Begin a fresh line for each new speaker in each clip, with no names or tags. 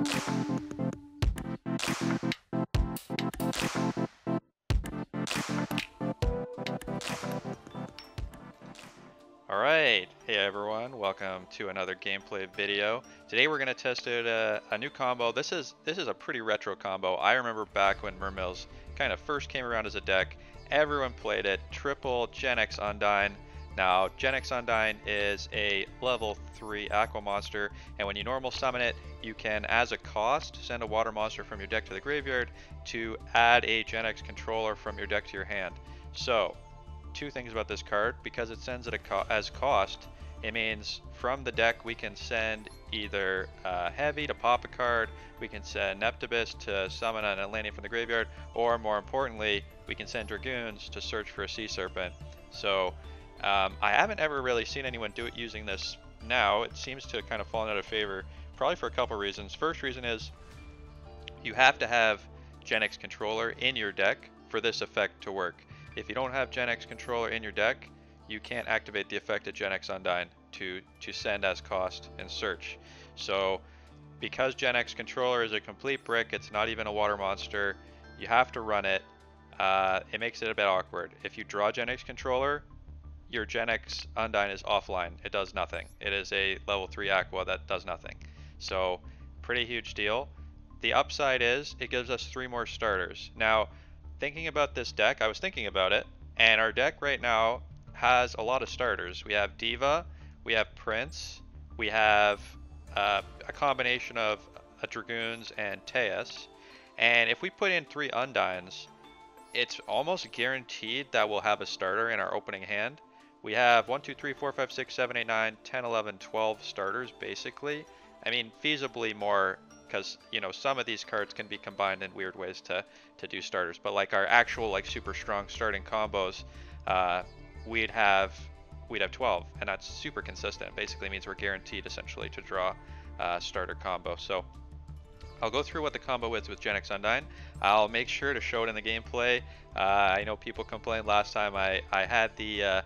Alright, hey everyone, welcome to another gameplay video. Today we're going to test out a new combo. This is a pretty retro combo. I remember back when Mermails kind of first came around as a deck, everyone played it, triple Genex Undine. Now Genex Undine is a level 3 aqua monster, and when you normal summon it, you can, as a cost, send a water monster from your deck to the graveyard to add a Genex controller from your deck to your hand. So, two things about this card. Because it sends it as cost, it means from the deck we can send either Heavy to pop a card, we can send Neptibus to summon an Atlantean from the graveyard, or more importantly, we can send Dragoons to search for a Sea Serpent. So I haven't ever really seen anyone do it using this now. It seems to have kind of fallen out of favor, probably for a couple reasons. First reason is you have to have Genex controller in your deck for this effect to work. If you don't have Genex controller in your deck, you can't activate the effect of Genex Undine to send as cost and search. So because Genex controller is a complete brick, it's not even a water monster, you have to run it. It makes it a bit awkward. If you draw Genex controller, your Genex Undine is offline. It does nothing. It is a level 3 aqua that does nothing. So pretty huge deal. The upside is it gives us 3 more starters. Now, thinking about this deck, I was thinking about it, and our deck right now has a lot of starters. We have Diva, we have Prince, we have a combination of Dragoons and Teus, and if we put in 3 Undines, it's almost guaranteed that we'll have a starter in our opening hand. We have 1, 2, 3, 4, 5, 6, 7, 8, 9, 10, 11, 12 starters basically. I mean, feasibly more, because you know some of these cards can be combined in weird ways to do starters, but like our actual like super strong starting combos, we'd have 12, and that's super consistent. Basically means we're guaranteed essentially to draw a starter combo. So I'll go through what the combo is with Genex Undine. I'll make sure to show it in the gameplay. I know people complained last time I had the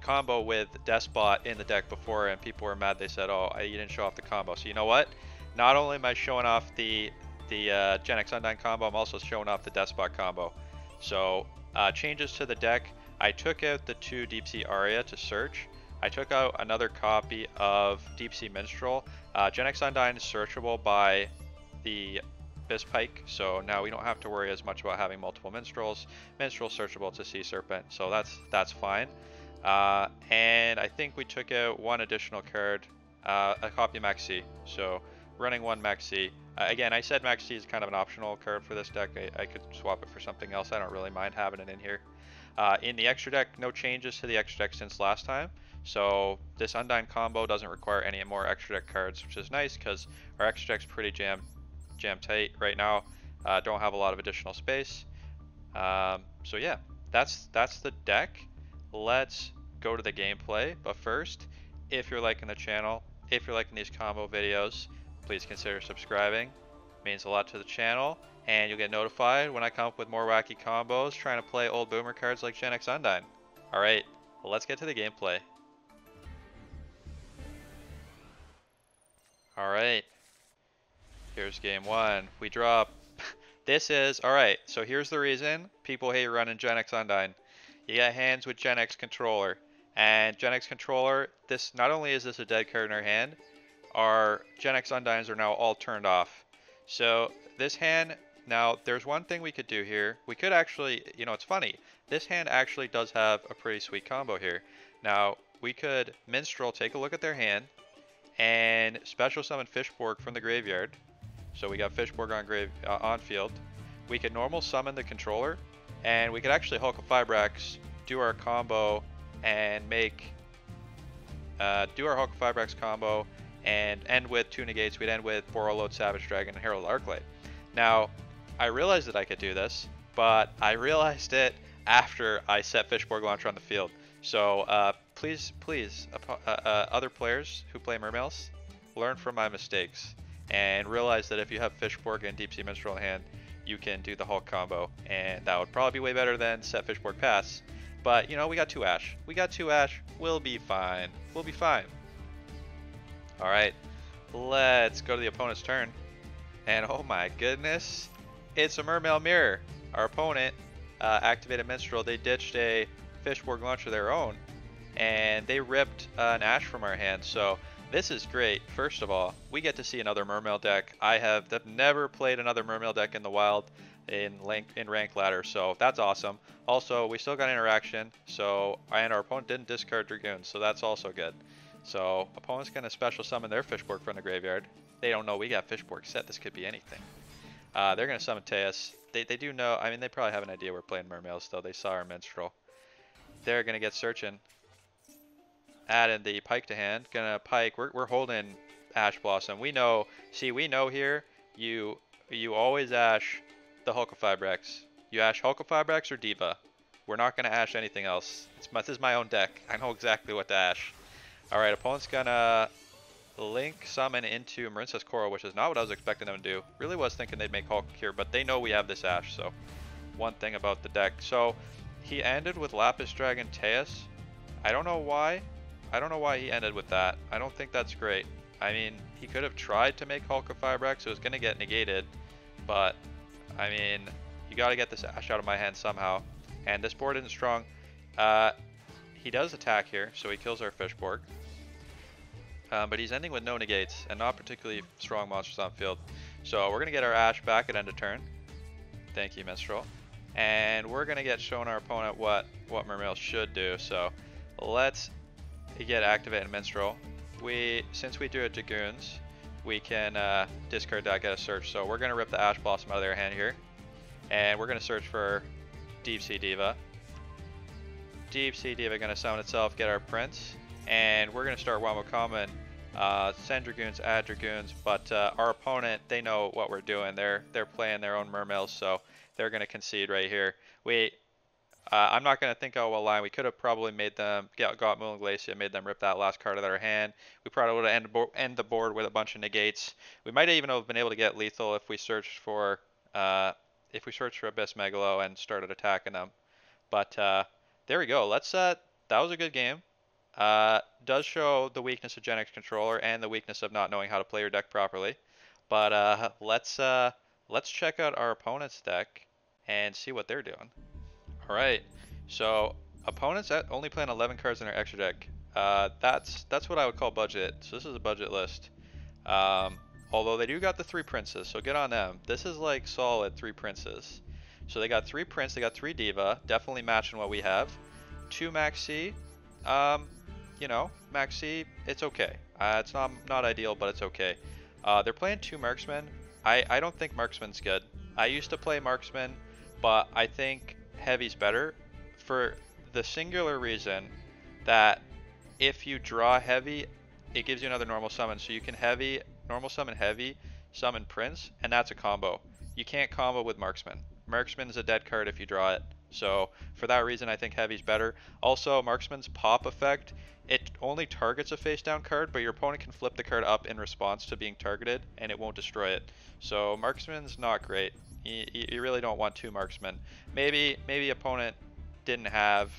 combo with Despot in the deck before, and people were mad. They said, oh, you didn't show off the combo. So you know what? Not only am I showing off the Genex Undine combo, I'm also showing off the Despot combo. So changes to the deck. I took out the 2 Deep Sea Aria to search. I took out another copy of Deep Sea Minstrel. Genex Undine is searchable by the Pike, so now we don't have to worry as much about having multiple Minstrels. Minstrel searchable to Sea Serpent, so that's fine. And I think we took out 1 additional card, a copy of Maxi. So running 1 Maxi. Again, I said Maxi is kind of an optional card for this deck. I could swap it for something else. I don't really mind having it in here. In the extra deck, no changes to the extra deck since last time. So this Undine combo doesn't require any more extra deck cards, which is nice because our extra deck's pretty jam tight right now. Don't have a lot of additional space. So yeah, that's the deck. Let's go to the gameplay. But first, if you're liking the channel, if you're liking these combo videos, please consider subscribing. It means a lot to the channel, and you'll get notified when I come up with more wacky combos trying to play old boomer cards like Genex Undine. Alright, well, let's get to the gameplay. Alright, here's game 1. We drop. Alright, so here's the reason people hate running Genex Undine. You got hands with Genex controller, and Genex controller, this not only is this a dead card in our hand, our Genex Undines are now all turned off. So this hand, now there's one thing we could do here. We could actually, you know, it's funny, this hand actually does have a pretty sweet combo here. Now we could Minstrel, take a look at their hand, and special summon Fishborg from the graveyard. So we got Fishborg on field. We could normal summon the controller, and we could actually Hulk of Fibrax, do our combo, and do our Hulk of Fibrax combo, and end with 2 Negates. We'd end with Borreload, Savage Dragon, and Herald Arclight. Now, I realized that I could do this, but I realized it after I set Fishborg Launcher on the field. So please, other players who play Mermails, learn from my mistakes and realize that if you have Fishborg and Deep Sea Minstrel in hand, you can do the Hulk combo, and that would probably be way better than set Fishborg pass. But you know, we got 2 Ash. We'll be fine. We'll be fine. Alright, Let's go to the opponent's turn. And oh my goodness, it's a Mermail Mirror. Our opponent activated Minstrel. They ditched a Fishborg launcher of their own, and they ripped an Ash from our hand. So this is great. First of all, we get to see another Mermail deck. I have never played another Mermail deck in the wild in rank ladder, so that's awesome. Also, we still got interaction, and our opponent didn't discard Dragoons, so that's also good. So opponent's gonna special summon their Fishborg from the graveyard. They don't know we got Fishborg set. This could be anything. They're gonna summon Teus. They do know. I mean, they probably have an idea we're playing Mermails, though. They saw our Minstrel. They're gonna get searching. Added the Pike to hand. Gonna Pike. We're holding Ash Blossom. We know. See, we know here. You always Ash the Hulkifybrex. You Ash Hulkifybrex or Diva. We're not gonna Ash anything else. This is my own deck. I know exactly what to Ash. All right, opponent's gonna Link summon into Marincess Coral, which is not what I was expecting them to do. Really was thinking they'd make Hulk here, but they know we have this Ash, so one thing about the deck. So he ended with Lapis Dragon Teus. I don't know why. I don't know why he ended with that. I don't think that's great. I mean, he could have tried to make Hulkifybrex, so it was going to get negated, but I mean, you got to get this Ash out of my hand somehow. And this board isn't strong. He does attack here, so he kills our Fishborg. But he's ending with no negates and not particularly strong monsters on field. So we're going to get our Ash back at end of turn. Thank you, Minstrel. And we're going to get shown our opponent what Mermails should do. So let's get activated Minstrel. Since we do it Dragoons, we can discard that, get a search. So we're going to rip the Ash Blossom out of their hand here. And we're going to search for Deep Sea Diva. Deep Sea Diva going to summon itself, get our Prince. And we're going to start Wombo Common, send Dragoons, add Dragoons, but our opponent, they know what we're doing. They're playing their own Mermails, so they're going to concede right here. I'm not going to think out what line. We could have probably made them, got Moon Glacier, made them rip that last card out of their hand. We probably would have end the board with a bunch of negates. We might even have been able to get lethal if we searched for Abyss Megalo and started attacking them. But there we go. That was a good game. Does show the weakness of Genex controller and the weakness of not knowing how to play your deck properly. But let's check out our opponent's deck and see what they're doing. All right, so opponents only playing 11 cards in their extra deck. That's what I would call budget. So this is a budget list. Although they do got the 3 princes, so good on them. This is like solid 3 princes. So they got 3 prince, they got 3 diva, definitely matching what we have. 2 maxi. You know, maxi, it's okay. It's not ideal, but it's okay. They're playing 2 marksmen. I don't think marksman's good. I used to play marksman, but I think heavy's better for the singular reason that if you draw heavy, it gives you another normal summon. So you can normal summon heavy, summon prince, and that's a combo. You can't combo with marksman. Marksman is a dead card if you draw it. So for that reason, I think heavy's better. Also, marksman's pop effect, it only targets a face down card, but your opponent can flip the card up in response to being targeted and it won't destroy it. So marksman's not great. You really don't want 2 marksmen. Maybe opponent didn't have,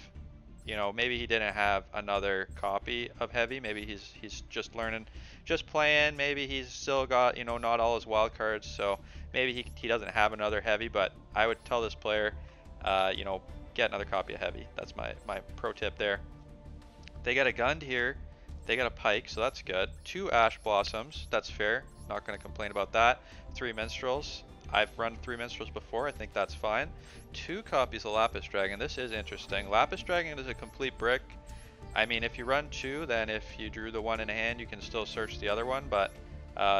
maybe he didn't have another copy of heavy. Maybe he's just learning, just playing. Maybe he's still got, not all his wild cards. So maybe he doesn't have another heavy, but I would tell this player, get another copy of heavy. That's my pro tip there. They got a Gund here. They got a Pike, so that's good. 2 Ash Blossoms. That's fair. Not going to complain about that. 3 Minstrels. I've run 3 Minstrels before. I think that's fine. 2 copies of Lapis Dragon. This is interesting. Lapis Dragon is a complete brick. I mean, if you run 2, then if you drew the one in hand, you can still search the other one, but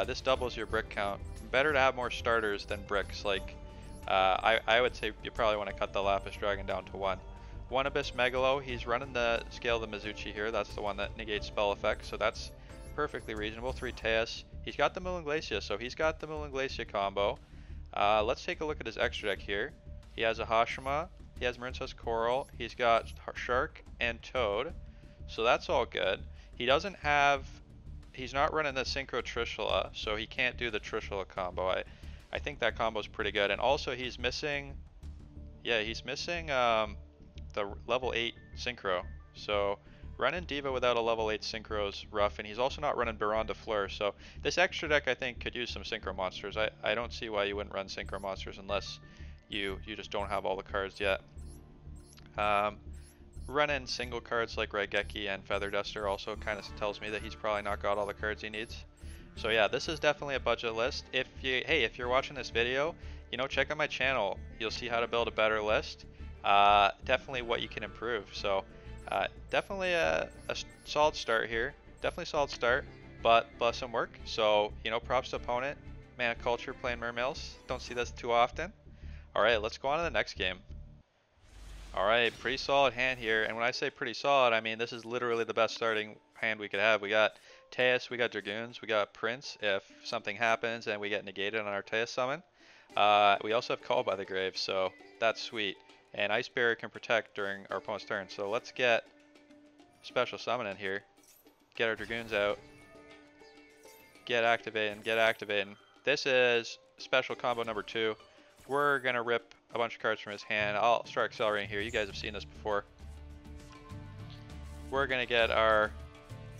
this doubles your brick count. Better to have more starters than bricks. Like, I would say you probably want to cut the Lapis Dragon down to 1. 1 Abyss Megalo, he's running the Scale of the Mizuchi here. That's the one that negates spell effects, so that's perfectly reasonable. 3 Teus. He's got the Moon Glacier, so he's got the Moon Glacier combo. Let's take a look at his extra deck here. He has a Hashima, he has Marincess Coral, he's got Shark and Toad, so that's all good. He's not running the Synchro Trishula, so he can't do the Trishula combo. I think that combo is pretty good, and also he's missing the level 8 Synchro, so Running Diva without a level 8 Synchro is rough, and he's also not running Baron de Fleur, so this extra deck I think could use some Synchro Monsters. I don't see why you wouldn't run Synchro Monsters unless you just don't have all the cards yet. Running single cards like Raigeki and Feather Duster also kind of tells me that he's probably not got all the cards he needs. So yeah, this is definitely a budget list. If you're watching this video, you know, check out my channel. You'll see how to build a better list. Definitely what you can improve. So definitely a solid start here. Definitely solid start, but some work. So, you know, props to opponent. Mana Culture playing Mermails. Don't see this too often. Alright, let's go on to the next game. Alright, pretty solid hand here. And when I say pretty solid, I mean this is literally the best starting hand we could have. We got Teus, we got Dragoons, we got Prince if something happens and we get negated on our Teus summon. We also have Call by the Grave, so that's sweet. And Ice Barrier can protect during our opponent's turn. So let's get special summon in here. Get our Dragoons out. Get activating. This is special combo number 2. We're going to rip a bunch of cards from his hand. I'll start accelerating here. You guys have seen this before. We're going to get our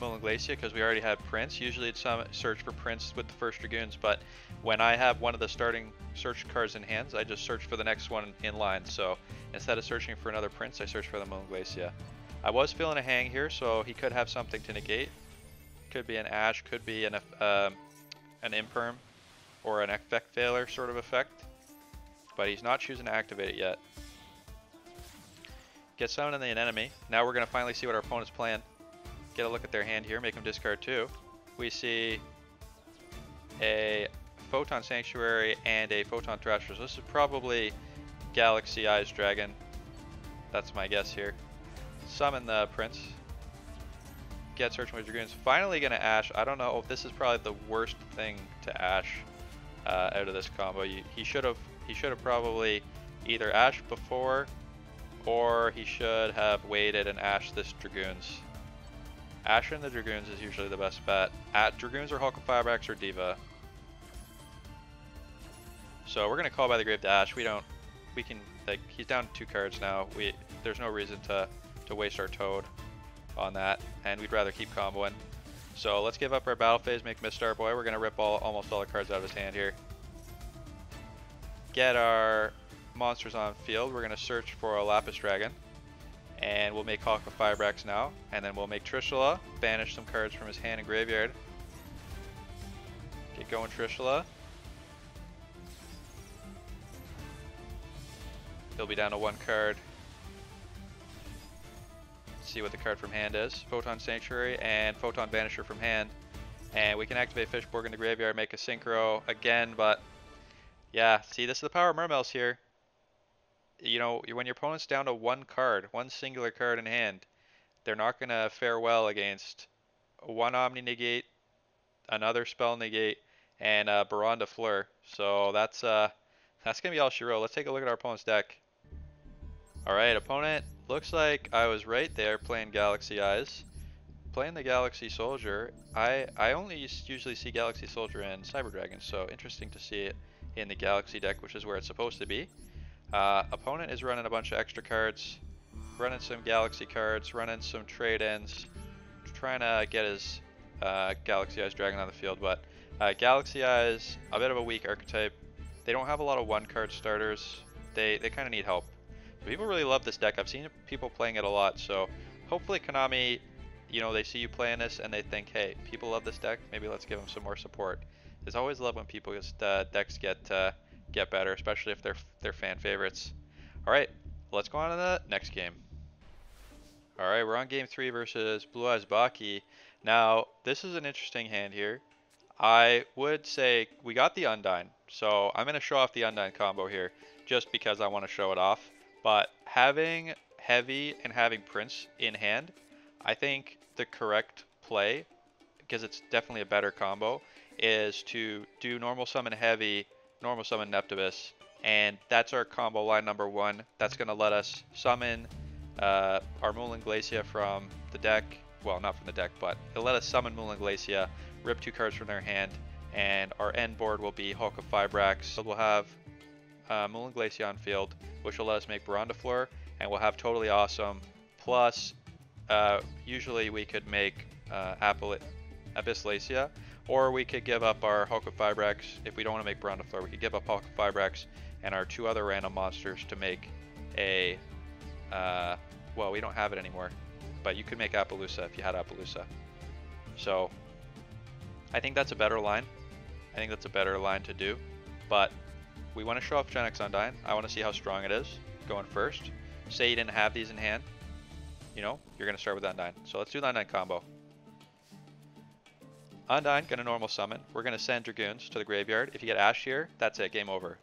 Moonland Glacier because we already had Prince. Usually it's search for Prince with the first Dragoons, but when I have one of the starting search cards in hands, I just search for the next one in line. So instead of searching for another Prince, I search for the Moonland Glacier. I was feeling a hang here, so he could have something to negate. Could be an Ash, could be an Imperm, or an effect failure sort of effect. But he's not choosing to activate it yet. Get summoned in an enemy. Now we're going to finally see what our opponent's playing. Get a look at their hand here, make them discard 2. We see a Photon Sanctuary and a Photon Thrasher. So this is probably Galaxy Eyes Dragon. That's my guess here. Summon the Prince. Get Searching with Dragoons. Finally going to Ash. I don't know if this is probably the worst thing to Ash out of this combo. He should have probably either Ashed before, or he should have waited and Ashed this Dragoons. Ashing the Dragoons is usually the best bet. At Dragoons or Hulk of Firebrax or Diva. So we're gonna Call by the Grave to Ash. We can, like, he's down 2 cards now. There's no reason to waste our Toad on that, and we'd rather keep comboing. So let's give up our battle phase, make Mistar Boy. We're gonna rip almost all the cards out of his hand here. Get our monsters on field. We're going to search for a Lapis Dragon. And we'll make Hawk of Firebrax now. And then we'll make Trishula. Banish some cards from his hand and graveyard. Get going, Trishula. He'll be down to 1 card. Let's see what the card from hand is. Photon Sanctuary and Photon Vanisher from hand. And we can activate Fishborg in the graveyard, make a Synchro again, but yeah, see, this is the power of Mermails here. You know, when your opponent's down to 1 card, 1 singular card in hand, they're not going to fare well against 1 Omni Negate, another Spell Negate, and Baron de Fleur. So that's going to be all she wrote. Let's take a look at our opponent's deck. Alright, opponent, looks like I was right there playing Galaxy Eyes. Playing the Galaxy Soldier, I only usually see Galaxy Soldier and Cyber Dragon, so interesting to see it in the Galaxy deck, which is where it's supposed to be. Opponent is running a bunch of extra cards, running some Galaxy cards, running some trade-ins, trying to get his Galaxy Eyes Dragon on the field, but Galaxy Eyes, a bit of a weak archetype. They don't have a lot of 1-card starters. They kind of need help. People really love this deck. I've seen people playing it a lot, so hopefully Konami, you know, they see you playing this and they think, hey, people love this deck, maybe let's give them some more support. There's always love when people's decks get better, especially if they're fan favorites. Alright, let's go on to the next game. Alright, we're on game 3 versus Blue Eyes Baki. Now, this is an interesting hand here. I would say we got the Undine, so I'm going to show off the Undine combo here, just because I want to show it off. But having Heavy and having Prince in hand, I think the correct play, because it's definitely a better combo, is to do normal summon Heavy, normal summon Neptibus, and that's our combo line number 1. That's going to let us summon our Moonland Glacier from the deck. Well, not from the deck, but it'll let us summon Moonland Glacier, rip 2 cards from their hand, and our end board will be Hulk of Firebrax. So we'll have Moonland Glacier on field, which will let us make Baron de Fleur, and we'll have Totally Awesome, plus Usually we could make Abyssalacia, or we could give up our Hulk of Fibrex. If we don't want to make Brondifleur, we could give up Hulk of Fibrex and our 2 other random monsters to make a, well, we don't have it anymore, but you could make Appaloosa if you had Appaloosa. So I think that's a better line. I think that's a better line to do, but we want to show off Genex Undine. I want to see how strong it is going first. Say you didn't have these in hand, you know, you're going to start with Undine. So let's do the Undine combo. Undine, going to normal summon. We're going to send Dragoons to the graveyard. If you get Ashed here, that's it, game over.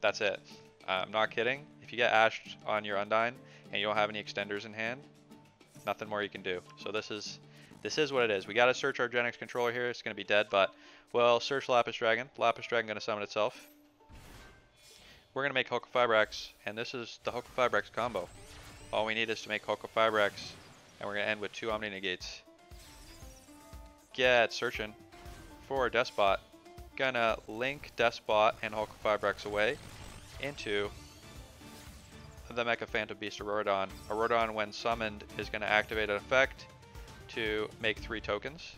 That's it. I'm not kidding. If you get Ashed on your Undine and you don't have any extenders in hand, nothing more you can do. So this is what it is. We got to search our Genex controller here. It's going to be dead, but we'll search Lapis Dragon. Lapis Dragon going to summon itself. We're going to make Hulk of Fibrex, and this is the Hulk of Fibrex combo. All we need is to make Hulk of Fibrex, and we're going to end with 2 Omni Negates. Get searching for Despot. Gonna link Despot and Hulk of Fibrex away into the Mecha Phantom Beast Auroradon. Auroradon, when summoned, is going to activate an effect to make 3 tokens.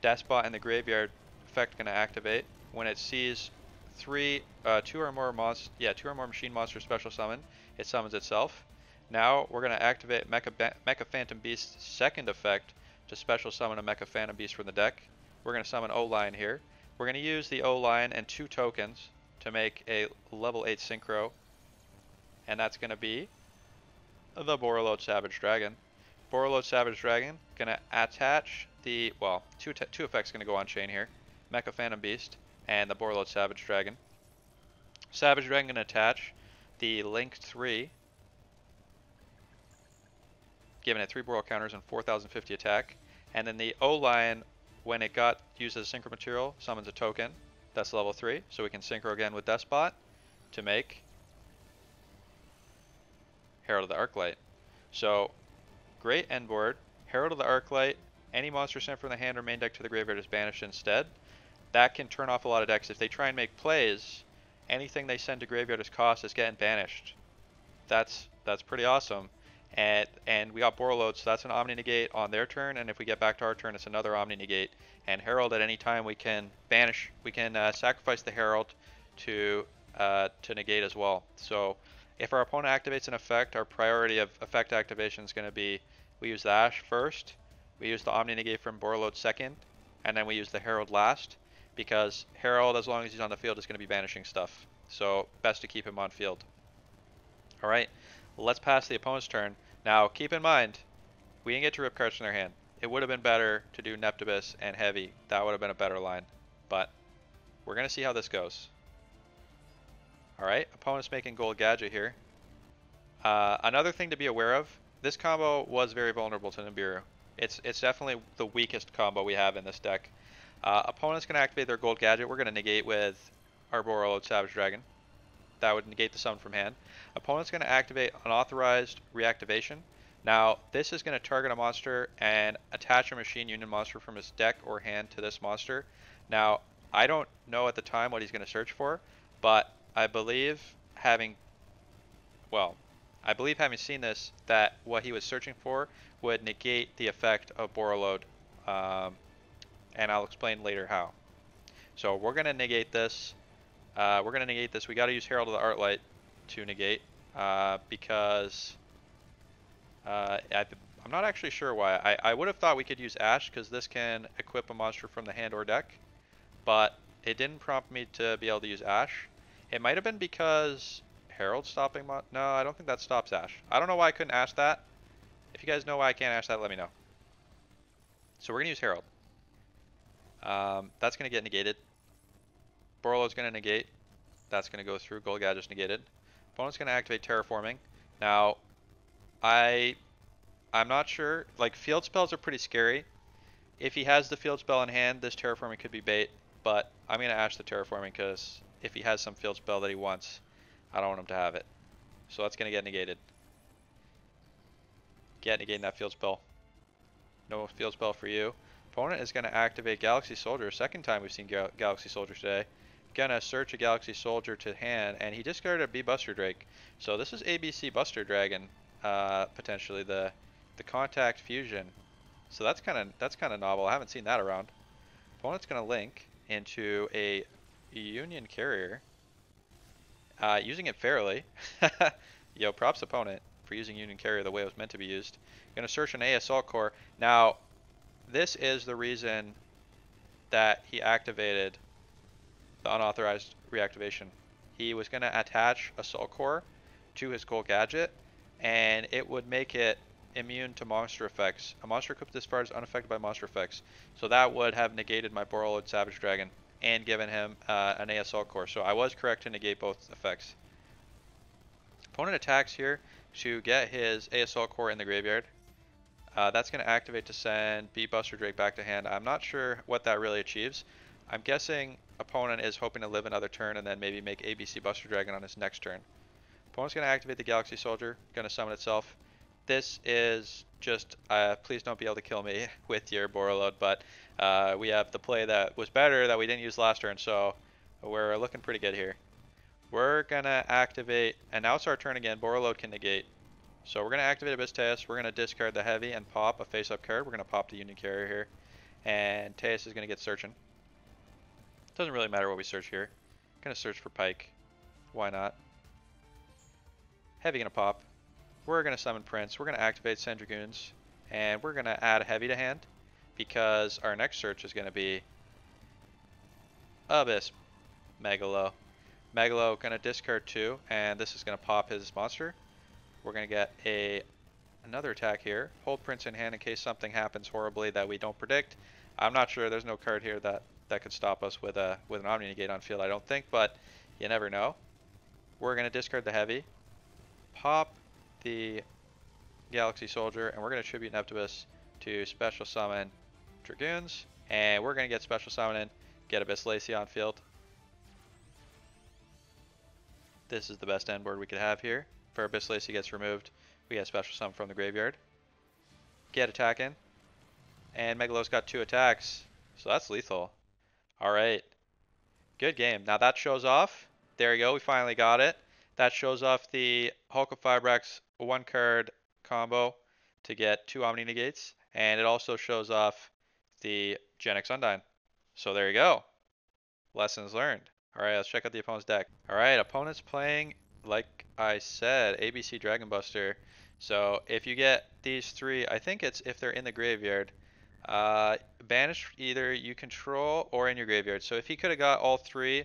Despot in the graveyard effect going to activate when it sees 2 or more machine monster special summon. It summons itself. Now we're going to activate Mecha Phantom Beast's second effect to special summon a Mecha Phantom Beast from the deck. We're going to summon O-Line here. We're going to use the O-Line and 2 tokens to make a level 8 Synchro, and that's going to be the Borreload Savage Dragon. Borreload Savage Dragon going to attach the, well, two effects going to go on chain here. Mecha Phantom Beast and the Borreload Savage Dragon. Savage Dragon going to attach the linked 3, giving it 3 Boreal counters and 4050 attack. And then the O-Lion, when it got used as a synchro material, summons a token. That's level 3, so we can synchro again with Despot to make Herald of the Arclight. So, great end board. Herald of the Arclight, any monster sent from the hand or main deck to the graveyard is banished instead. That can turn off a lot of decks. If they try and make plays, anything they send to graveyard as cost is getting banished. That's pretty awesome. And we got Borreload, so that's an Omni Negate on their turn, and if we get back to our turn, it's another Omni Negate. And Herald, at any time we can banish, we can sacrifice the Herald to negate as well. So if our opponent activates an effect, our priority of effect activation is going to be, we use the Ash first, we use the Omni Negate from Borreload second, and then we use the Herald last, because Herald, as long as he's on the field, is going to be banishing stuff. So best to keep him on field. Alright, let's pass the opponent's turn. Now keep in mind, we didn't get to rip cards from their hand. It would have been better to do Neptibus and Heavy. That would have been a better line. But we're going to see how this goes. Alright, opponent's making Gold Gadget here. Another thing to be aware of, this combo was very vulnerable to Nibiru. It's definitely the weakest combo we have in this deck. Opponent's going to activate their Gold Gadget. We're going to negate with our Borreload Savage Dragon. That would negate the summon from hand. Opponent's going to activate Unauthorized Reactivation. Now, this is going to target a monster and attach a Machine Union monster from his deck or hand to this monster. Now, I don't know at the time what he's going to search for, but I believe having seen this, that what he was searching for would negate the effect of Borreload, and I'll explain later how. So we're going to negate this. We got to use Herald of the Arclight to negate, because I'm not actually sure why. I would have thought we could use Ash, because this can equip a monster from the hand or deck, but it didn't prompt me to be able to use Ash. It might have been because Herald stopping no, I don't think that stops Ash. I don't know why I couldn't Ash that. If you guys know why I can't Ash that, let me know. So we're going to use Herald. That's going to get negated. Borreload's going to negate. That's going to go through. Gold Gadget's negated. Opponent's going to activate Terraforming. Now, I'm not sure. Like, field spells are pretty scary. If he has the field spell in hand, this Terraforming could be bait. But I'm going to Ash the Terraforming, because if he has some field spell that he wants, I don't want him to have it. So that's going to get negated. Get negating that field spell. No field spell for you. Opponent is going to activate Galaxy Soldier. Second time we've seen Galaxy Soldier today. Gonna search a Galaxy Soldier to hand, and he discarded a B Buster Drake. So this is ABC Buster Dragon, potentially the the contact fusion. So that's kind of novel. I haven't seen that around. Opponent's gonna link into a Union Carrier, using it fairly. Yo, props opponent for using Union Carrier the way it was meant to be used. Gonna search an ASL core. Now, this is the reason that he activated the unauthorized reactivation. He was gonna attach Assault Core to his gold gadget, and it would make it immune to monster effects. A monster equipped this card is unaffected by monster effects. So that would have negated my Borreload Savage Dragon and given him an ASL core. So I was correct to negate both effects. Opponent attacks here to get his ASL core in the graveyard. That's going to activate to send B Buster Drake back to hand. I'm not sure what that really achieves. I'm guessing opponent is hoping to live another turn and then maybe make ABC Buster Dragon on his next turn. Opponent's going to activate the Galaxy Soldier, going to summon itself. This is just, please don't be able to kill me with your Borreload, but we have the play that was better that we didn't use last turn, so we're looking pretty good here. We're going to activate, and now it's our turn again. Borreload can negate. So we're going to activate Abyss Teus. We're going to discard the Heavy and pop a face-up card. We're going to pop the Union Carrier here, and Teus is going to get searching. Doesn't really matter what we search here. Going to search for Pike. Why not? Heavy going to pop. We're going to summon Prince. We're going to activate Send Dragoons, and we're going to add Heavy to hand because our next search is going to be Abyss Megalo. Megalo going to discard 2, and this is going to pop his monster. We're going to get another attack here. Hold Prince in hand in case something happens horribly that we don't predict. I'm not sure. There's no card here that could stop us with an Omni Negate on field, I don't think, but you never know. We're going to discard the Heavy, pop the Galaxy Soldier, and we're going to tribute Neptibus to special summon Dragoons, and we're going to get special summon, get Abyss Lacy on field. This is the best end board we could have here. If our Abyss Lacy gets removed, we get special summon from the graveyard. Get attacking, and Megalo's got 2 attacks, so that's lethal. Alright, good game. Now that shows off, there you go, we finally got it. That shows off the Hulk of Fibrax 1-card combo to get 2 Omni Negates, and it also shows off the Genex Undine. So there you go. Lessons learned. Alright, let's check out the opponent's deck. Alright, opponent's playing, like I said, ABC Dragon Buster. So if you get these 3, I think it's if they're in the graveyard, banish either you control or in your graveyard. So if he could have got all 3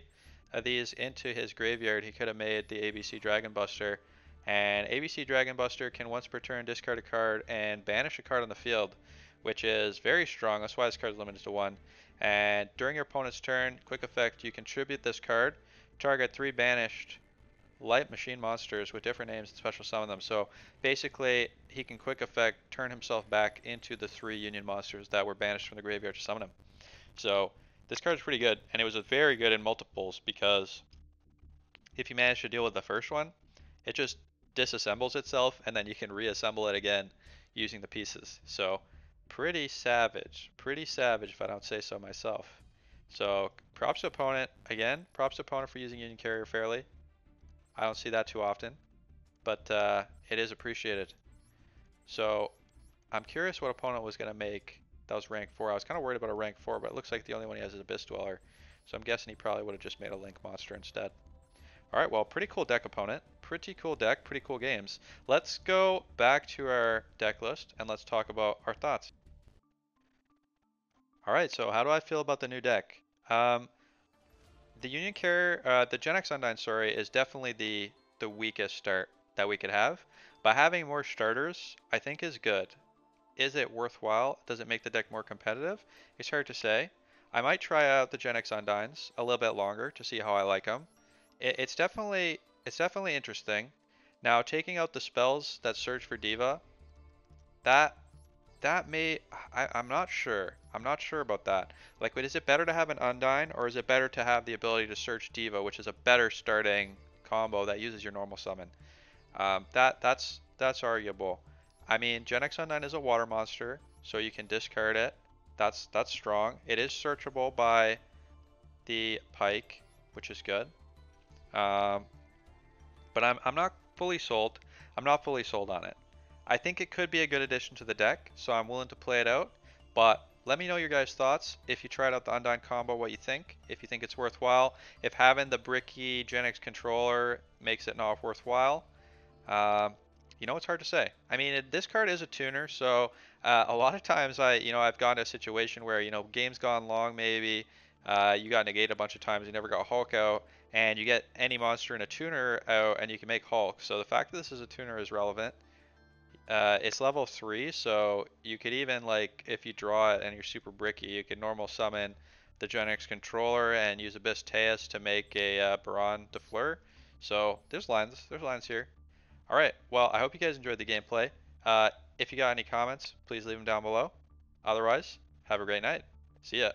of these into his graveyard, he could have made the ABC Dragon Buster. And ABC Dragon Buster can once per turn discard a card and banish a card on the field, which is very strong. That's why this card is limited to 1. And during your opponent's turn, quick effect, you contribute this card, target 3 banished light machine monsters with different names and special summon them. So basically, he can quick effect turn himself back into the 3 Union monsters that were banished from the graveyard to summon him. So this card is pretty good, and it was very good in multiples because if you manage to deal with the first one, it just disassembles itself, and then you can reassemble it again using the pieces. So pretty savage if I don't say so myself. So props to opponent, again, props to opponent for using Union Carrier fairly. I don't see that too often, but it is appreciated. So I'm curious what opponent was going to make. That was rank 4. I was kind of worried about a rank 4, but it looks like the only one he has is Abyss Dweller. So I'm guessing he probably would have just made a Link monster instead. Alright, well, pretty cool deck, opponent. Pretty cool deck, pretty cool games. Let's go back to our deck list and let's talk about our thoughts. Alright, so how do I feel about the new deck? The Union Carrier, the Genex Undine, sorry, is definitely the weakest start that we could have. But having more starters, I think is good. Is it worthwhile? Does it make the deck more competitive? It's hard to say. I might try out the Genex Undines a little bit longer to see how I like them. It's definitely interesting. Now, taking out the spells that search for Diva, that may, I'm not sure. I'm not sure about that. Like, is it better to have an Undine, or is it better to have the ability to search Diva, which is a better starting combo that uses your normal summon? That's arguable. I mean, Genex Undine is a water monster, so you can discard it. That's strong. It is searchable by the Pike, which is good. But I'm not fully sold. I'm not fully sold on it. I think it could be a good addition to the deck, so I'm willing to play it out. But let me know your guys' thoughts. If you tried out the Undine combo, what you think. If you think it's worthwhile. If having the bricky Genex controller makes it not worthwhile. Um, it's hard to say. I mean, this card is a tuner, so a lot of times I've gone to a situation where, game's gone long maybe, you got negated a bunch of times, you never got Hulk out, and you get any monster in a tuner out, and you can make Hulk. So the fact that this is a tuner is relevant. It's level 3, so you could even, like, if you draw it and you're super bricky, you can normal summon the Genex controller and use Abyss Teus to make a Baron de Fleur. So there's lines here. Alright, well, I hope you guys enjoyed the gameplay. If you got any comments, please leave them down below. Otherwise, have a great night. See ya.